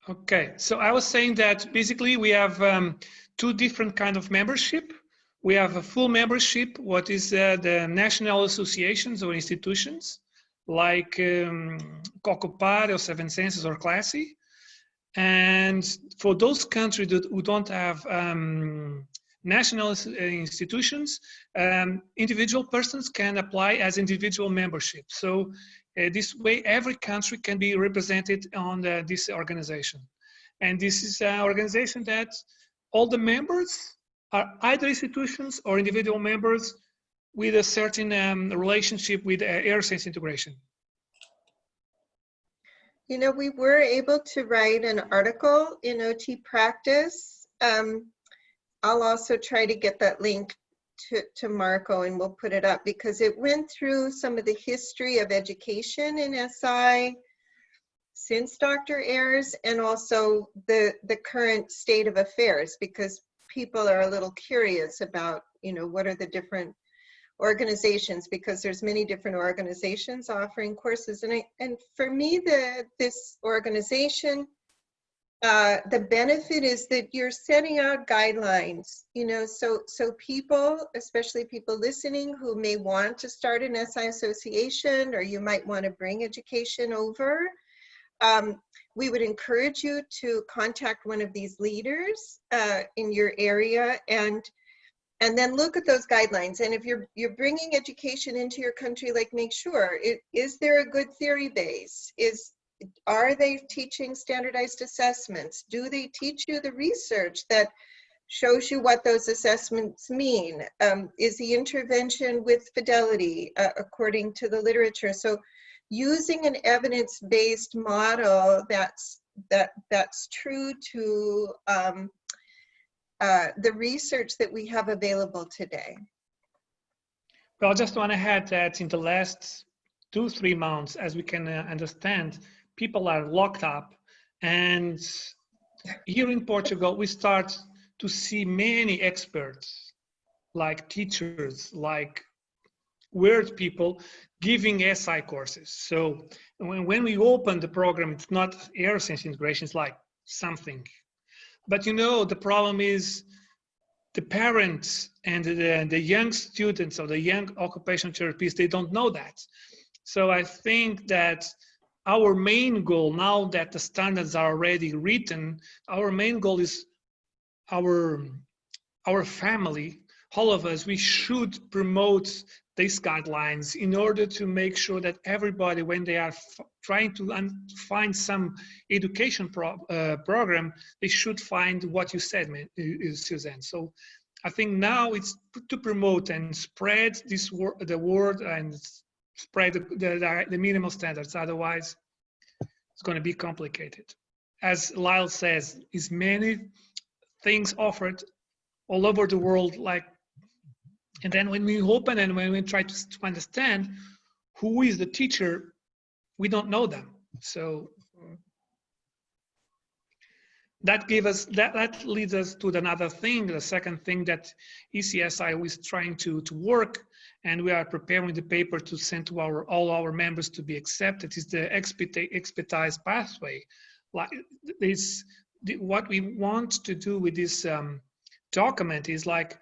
Okay, so I was saying that basically we have 2 different kind of membership. We have a full membership, what is the national associations or institutions, like Occupare or Seven Senses or Classy. And for those countries who don't have national institutions, individual persons can apply as individual membership. So this way, every country can be represented on this organization. And this is an organization that all the members are either institutions or individual members with a certain relationship with Ayres Sensory Integration. You know, we were able to write an article in OT Practice. I'll also try to get that link to Marco, and we'll put it up, because it went through some of the history of education in SI since Dr. Ayres, and also the current state of affairs, because people are a little curious about, you know, what are the different organizations, because there's many different organizations offering courses. And for me, this organization the benefit is that you're setting out guidelines, you know, so people, especially people listening who may want to start an SI association, or you might want to bring education over, we would encourage you to contact one of these leaders in your area, and then look at those guidelines. And if you're bringing education into your country, like, make sure, is there a good theory base? Are they teaching standardized assessments? Do they teach you the research that shows you what those assessments mean? Is the intervention with fidelity according to the literature? So using an evidence-based model that's true to the research that we have available today. Well, I just want to add that in the last 2-3 months, as we can understand, people are locked up, and here in Portugal, we start to see many experts, like teachers, like word people, giving SI courses. So when we open the program, it's not Ayres Sensory Integration, it's like something. But you know, the problem is the parents and the young students or the young occupational therapists, they don't know that. So I think that our main goal, now that the standards are already written, our main goal is our family, all of us, we should promote these guidelines in order to make sure that everybody, when they are trying to find some education program, they should find what you said, Suzanne. So I think now it's to promote and spread this the word and spread the minimal standards. Otherwise, it's going to be complicated. As Lyle says, is many things offered all over the world, like, and then when we open and when we try to understand who is the teacher, we don't know them. So that leads us to another thing, the second thing that ECSI is trying to work, and we are preparing the paper to send to all our members to be accepted, is the expertise pathway. Like this, what we want to do with this document is like,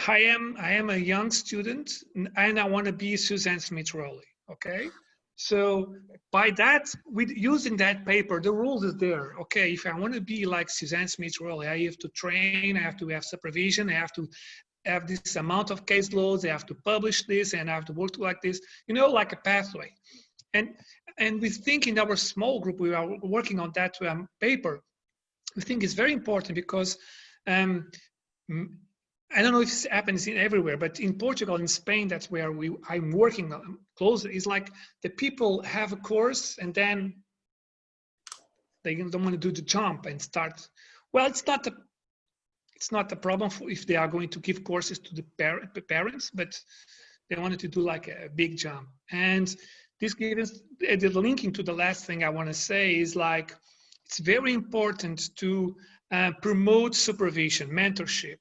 I am a young student and I want to be Suzanne Smith-Rowley, okay? So by that, with using that paper, the rules is there. Okay, if I want to be like Suzanne Smith-Rowley, I have to train, I have to have supervision, I have to have this amount of caseloads, I have to publish this, and I have to work like this, you know, like a pathway. And we think in our small group, we are working on that paper. We think it's very important because I don't know if this happens everywhere, but in Portugal, in Spain, that's where I'm working closely. It's like the people have a course and then they don't want to do the jump and start. Well, it's not a problem if they are going to give courses to the parents, but they wanted to do like a big jump. And this gives the linking to the last thing I want to say is like, it's very important to promote supervision, mentorship.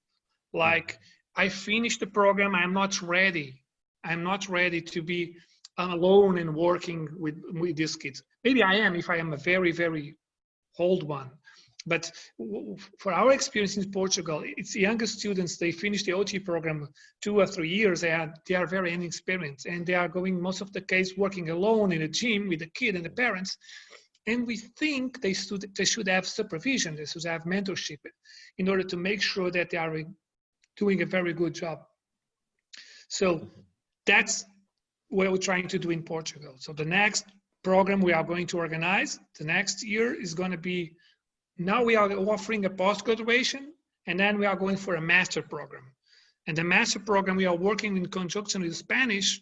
Like, I finished the program, I'm not ready. I'm not ready to be alone and working with these kids. Maybe I am if I am a very, very old one. But for our experience in Portugal, it's younger students, they finish the OT program 2 or 3 years, they are very inexperienced, and they are going most of the case working alone in a gym with the kid and the parents. And we think they should have supervision, they should have mentorship in order to make sure that they are doing a very good job. So that's what we're trying to do in Portugal. So the next program we are going to organize the next year is going to be, now we are offering a post-graduation, and then we are going for a master program. And the master program we are working in conjunction with Spanish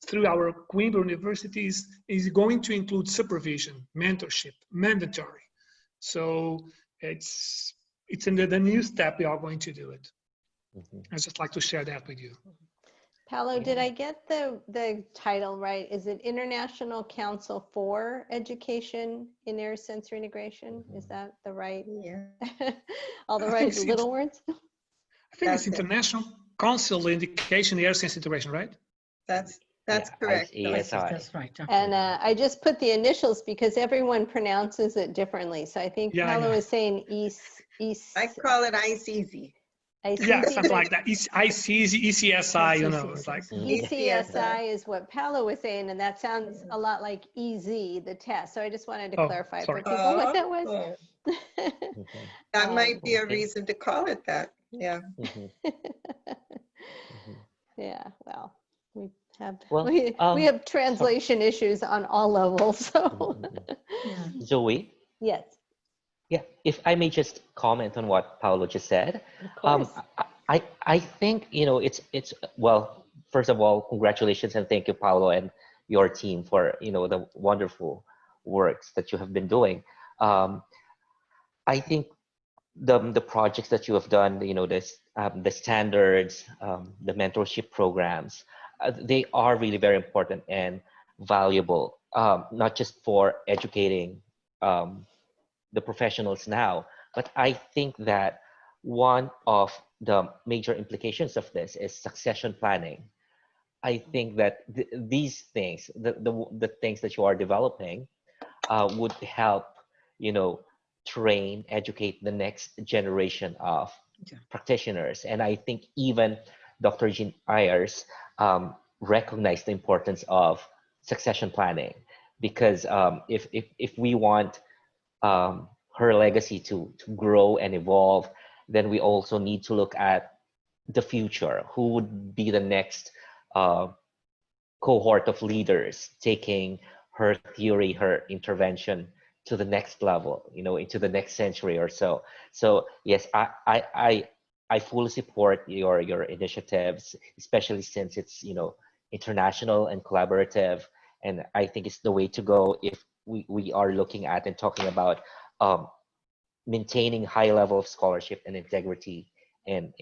through our Coimbra universities is going to include supervision, mentorship, mandatory. So it's in the new step we are going to do it. I'd just like to share that with you. Paolo, did I get the title right? Is it International Council for Education in Ayres Sensory Integration? Is that the right? Yeah. All the right little words? I think it's International Council Education in Ayres Sensory Integration, right? That's That's Yeah, correct. ASI. That's right. And I just put the initials because everyone pronounces it differently. So I think Yeah, Paolo yeah. is saying I call it ICZ. Yeah, something but like that. ECSI, you know, it's like, ECSI is what Paolo was saying, and that sounds a lot like EZ, the test. So I just wanted to oh, clarify sorry. for people what that was. Oh, Mhm, that might be a okay. reason to call it that. Yeah. Mhm, mhm. Yeah, well, we have Well, we have sorry. translation issues on all levels. Mhm, So mhm. Yeah. Zoe, yes, yeah, if I may just comment on what Paolo just said, of course. I think, you know, it's well, first of all, congratulations and thank you, Paolo, and your team for, you know, the wonderful works that you have been doing. Um, I think the projects that you have done, you know, this the standards, the mentorship programs, they are really very important and valuable, not just for educating um, the professionals now, but I think that one of the major implications of this is succession planning. I think that these things, the things that you are developing, would help, you know, train, educate the next generation of Yeah. practitioners. And I think even Dr. Jean Ayres recognized the importance of succession planning because if we want her legacy to grow and evolve, then we also need to look at the future. Who would be the next uh, cohort of leaders taking her theory, her intervention to the next level, you know, into the next century or so. So yes, I fully support your initiatives, especially since it's, you know, international and collaborative. And I think it's the way to go if we are looking at and talking about um, maintaining high level of scholarship and integrity in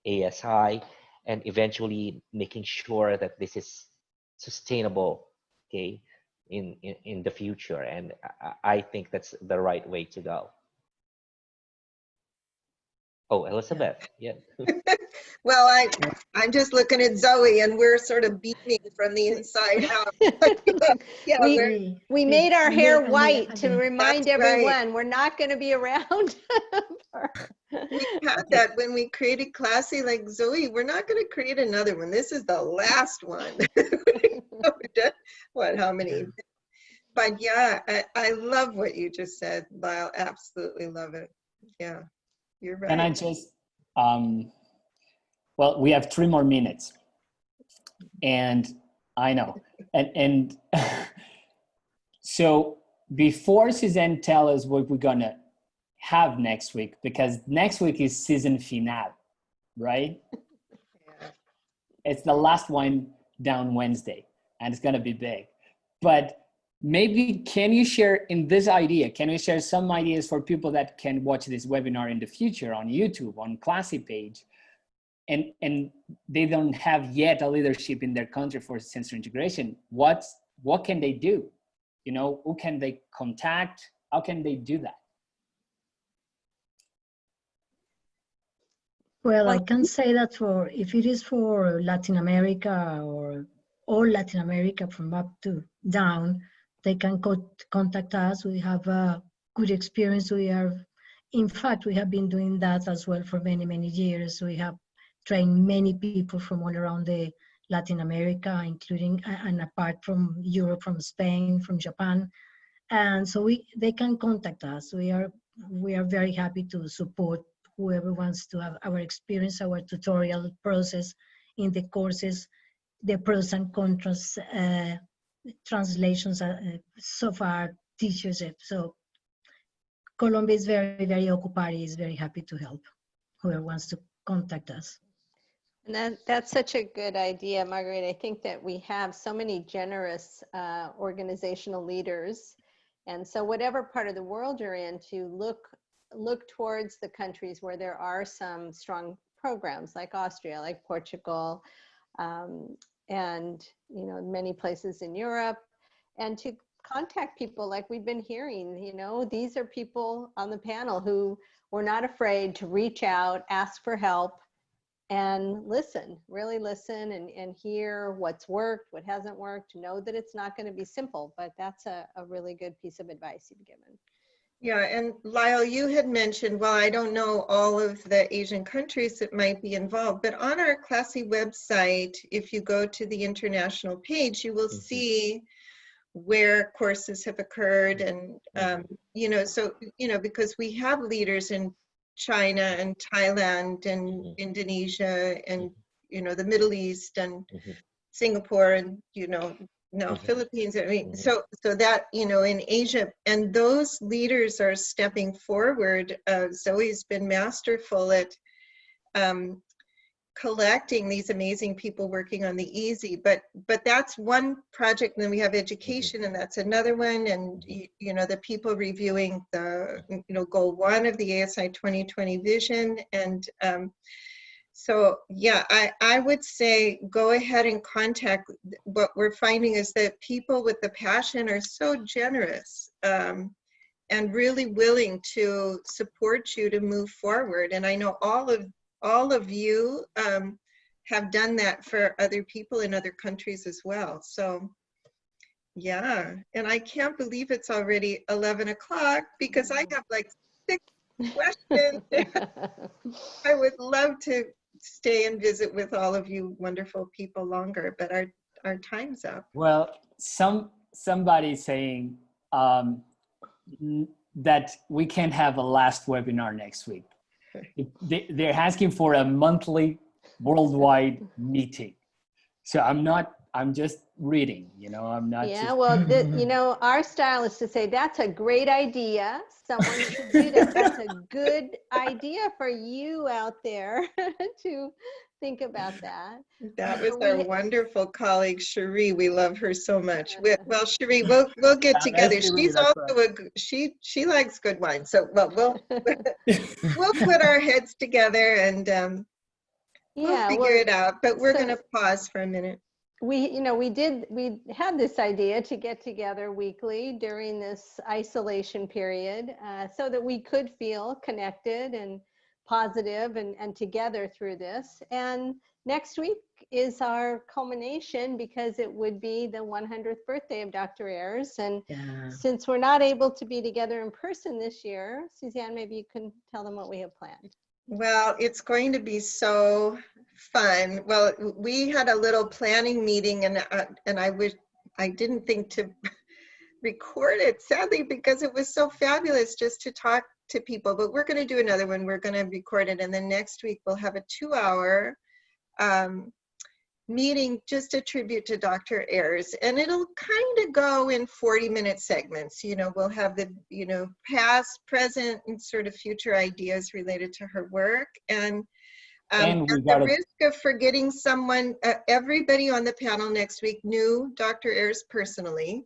ASI, and eventually making sure that this is sustainable, okay, in the future. And I think that's the right way to go. Oh, Elizabeth, yeah. Well, I'm just looking at Zoe and we're sort of beaming from the inside out. Yeah, We made our hair white to again. remind That's right. everyone we're not going to be around. We had that when we created Classy, like Zoe, we're not going to create another one. This is the last one. What, how many? But yeah, I love what you just said, Lyle. Absolutely love it. Yeah, you're right. Can I just, well, we have 3 more minutes. And I know. And so before Suzanne tell us what we're going to have next week, because next week is season finale, right? Yeah. It's the last one down Wednesday, and it's going to be big. But maybe can you share in this idea, can you share some ideas for people that can watch this webinar in the future on YouTube, on Classy page, and they don't have yet a leadership in their country for sensory integration? What can they do? You know, who can they contact? How can they do that? Well, I can say that if it is for Latin America or all Latin America from up to down, they can contact us. We have a good experience. In fact, we have been doing that as well for many, many years. We have trained many people from all around the Latin America, including and apart from Europe, from Spain, from Japan. And so they can contact us. We are very happy to support whoever wants to have our experience, our tutorial process in the courses, the pros and cons, translations so far, teachers. So Colombia is very, very occupied, is very happy to help whoever wants to contact us. And that's such a good idea, Marguerite. I think that we have so many generous organizational leaders. And so whatever part of the world you're in, to look towards the countries where there are some strong programs like Austria, like Portugal, and you know, many places in Europe, and to contact people like we've been hearing. You know, these are people on the panel who were not afraid to reach out, ask for help, and listen, really listen and hear what's worked, what hasn't worked. Know that it's not going to be simple, but that's a really good piece of advice you've given. Yeah, and Lyle, you had mentioned, well, I don't know all of the Asian countries that might be involved, but on our CLASI website, if you go to the international page, you will see where courses have occurred. And, you know, so, you know, because we have leaders in China and Thailand and Indonesia and, you know, the Middle East and Singapore and, you know, now Philippines. I mean, so that, you know, in Asia, and those leaders are stepping forward. Zoe's been masterful at collecting these amazing people working on the EASY, but that's one project. And then we have education, and that's another one. And you know, the people reviewing the, you know, goal 1 of the ASI 2020 vision. And so yeah, I would say go ahead and contact. What we're finding is that people with the passion are so generous and really willing to support you to move forward. And I know all of you have done that for other people in other countries as well. So yeah, and I can't believe it's already 11 o'clock because I have like 6 questions. I would love to stay and visit with all of you wonderful people longer, but our time's up. Well, somebody saying that we can have a last webinar next week. They're asking for a monthly worldwide meeting. So I'm just reading, you know, I'm not. Yeah, well, you know, our style is to say, that's a great idea. Someone should do that. That's a good idea for you out there to think about that. That was our wonderful colleague, Cherie. We love her so much. Well, Cherie, we'll get together. She's also she likes good wine. So, well, we'll put our heads together and we'll figure it out. But we're going to pause for a minute. We had this idea to get together weekly during this isolation period so that we could feel connected and positive and together through this. And next week is our culmination because it would be the 100th birthday of Dr. Ayres. And since we're not able to be together in person this year, Suzanne, maybe you can tell them what we have planned. Well, it's going to be so fun. Well, we had a little planning meeting and I didn't think to record it, sadly, because it was so fabulous just to talk to people, but we're going to do another one. We're going to record it. And then next week we'll have a 2-hour meeting, just a tribute to Dr. Ayres, and it'll kind of go in 40-minute segments. You know, we'll have the, you know, past, present, and sort of future ideas related to her work. And at the risk of forgetting someone, everybody on the panel next week knew Dr. Ayres personally,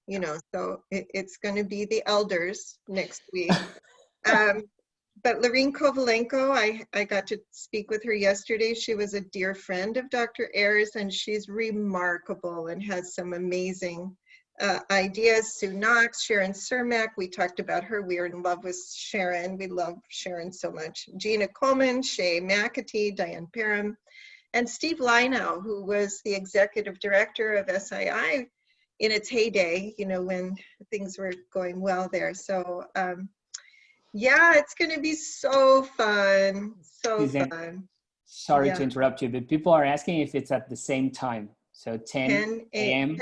you know, so it's going to be the elders next week. But Lorene Kovalenko, I got to speak with her yesterday. She was a dear friend of Dr. Ayres, and she's remarkable and has some amazing ideas. Sue Knox, Sharon Cermak, we talked about her. We are in love with Sharon. We love Sharon so much. Gina Coleman, Shay McAtee, Diane Parham, and Steve Linow, who was the executive director of SII in its heyday, you know, when things were going well there. So, yeah, it's going to be so fun, so fun. Sorry to interrupt you, but people are asking if it's at the same time. So 10 a.m.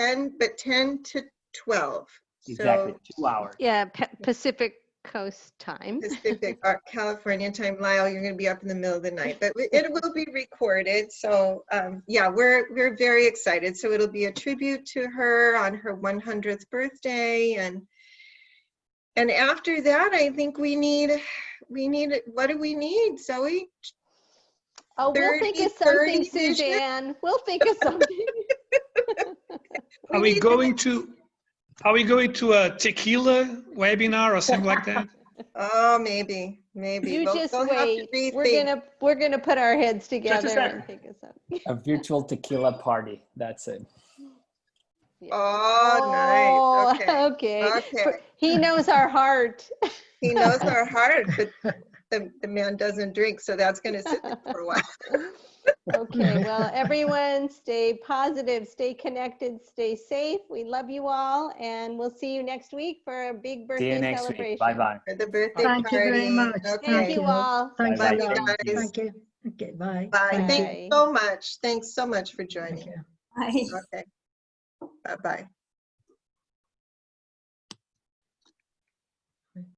10 to 12. Exactly, so, 2 hours. Yeah, Pacific Coast time. Pacific, California time. Lyle, you're going to be up in the middle of the night, but it will be recorded. So yeah, we're very excited. So it'll be a tribute to her on her 100th birthday, and after that, I think we need, what do we need, Zoe? Oh, we'll think of something, Suzanne. We'll think of something. Are we going to a tequila webinar or something like that? Oh, maybe. You just wait. We're gonna put our heads together and think of something. A virtual tequila party. That's it. Yeah. Oh, nice. Okay. Okay. He knows our heart. He knows our heart, but the man doesn't drink, so that's going to sit there for a while. Okay, well, everyone stay positive, stay connected, stay safe. We love you all, and we'll see you next week for a big See you birthday next celebration. week. Bye bye. For the birthday Thank you very party. much. Okay. Thank you all. Thanks Bye, a you lot. guys. Thank you. Okay, bye. Bye. Thank Thank you. you so much. Thanks so much for Thank joining. you. Bye. Okay. Bye-bye.